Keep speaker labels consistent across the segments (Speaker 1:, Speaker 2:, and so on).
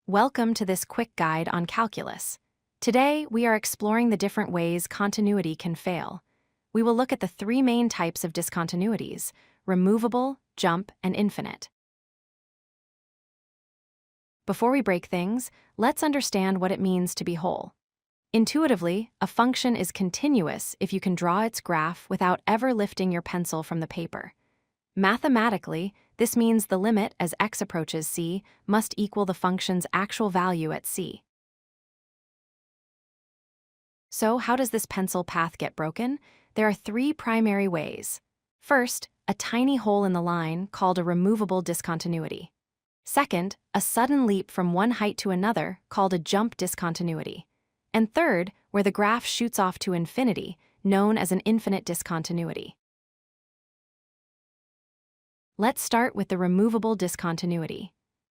Speaker 1: Welcome to this quick guide on calculus. Today, we are exploring the different ways continuity can fail. We will look at the three main types of discontinuities: removable, jump, and infinite. Before we break things, let's understand what it means to be whole. Intuitively, a function is continuous if you can draw its graph without ever lifting your pencil from the paper. Mathematically, this means the limit as x approaches c must equal the function's actual value at c. So, how does this pencil path get broken? There are three primary ways. First, a tiny hole in the line called a removable discontinuity. Second, a sudden leap from one height to another called a jump discontinuity. And third, where the graph shoots off to infinity, known as an infinite discontinuity. Let's start with the removable discontinuity.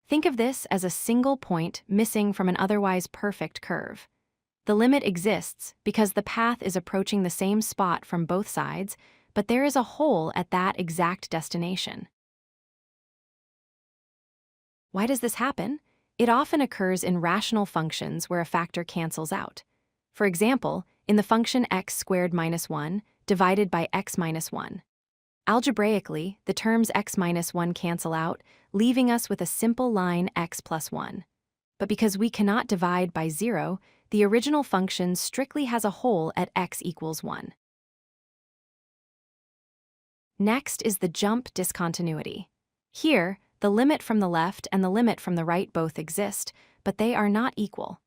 Speaker 1: Think of this as a single point missing from an otherwise perfect curve. The limit exists because the path is approaching the same spot from both sides, but there is a hole at that exact destination. Why does this happen? It often occurs in rational functions where a factor cancels out. For example, in the function x squared minus 1 divided by x minus 1. Algebraically, the terms x minus 1 cancel out, leaving us with a simple line x plus 1. But because we cannot divide by 0, the original function strictly has a hole at x equals 1. Next is the jump discontinuity. Here, the limit from the left and the limit from the right both exist, but they are not equal.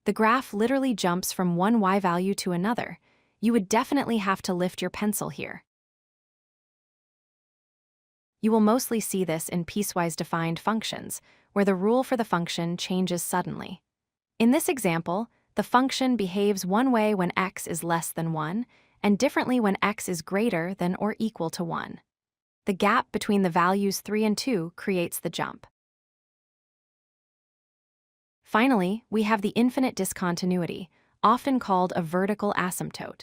Speaker 1: The graph literally jumps from one y value to another. You would definitely have to lift your pencil here. You will mostly see this in piecewise defined functions, where the rule for the function changes suddenly. In this example, the function behaves one way when x is less than 1, and differently when x is greater than or equal to 1. The gap between the values 3 and 2 creates the jump. Finally, we have the infinite discontinuity, often called a vertical asymptote.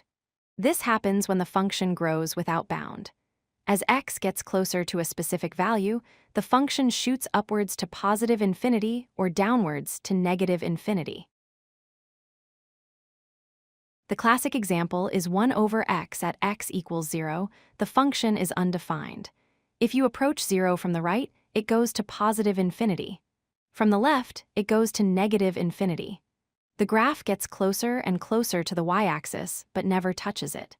Speaker 1: This happens when the function grows without bound. As x gets closer to a specific value, the function shoots upwards to positive infinity or downwards to negative infinity. The classic example is 1 over x at x equals 0. The function is undefined. If you approach 0 from the right, it goes to positive infinity. From the left, it goes to negative infinity. The graph gets closer and closer to the y-axis, but never touches it.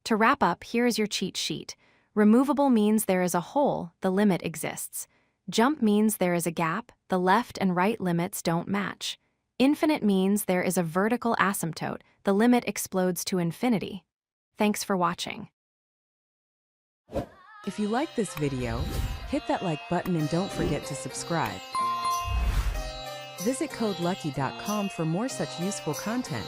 Speaker 1: To wrap up, here is your cheat sheet. Removable means there is a hole, the limit exists. Jump means there is a gap, the left and right limits don't match. Infinite means there is a vertical asymptote, the limit explodes to infinity. Thanks for watching.
Speaker 2: If you like this video, hit that like button and don't forget to subscribe. Visit codelucky.com for more such useful content.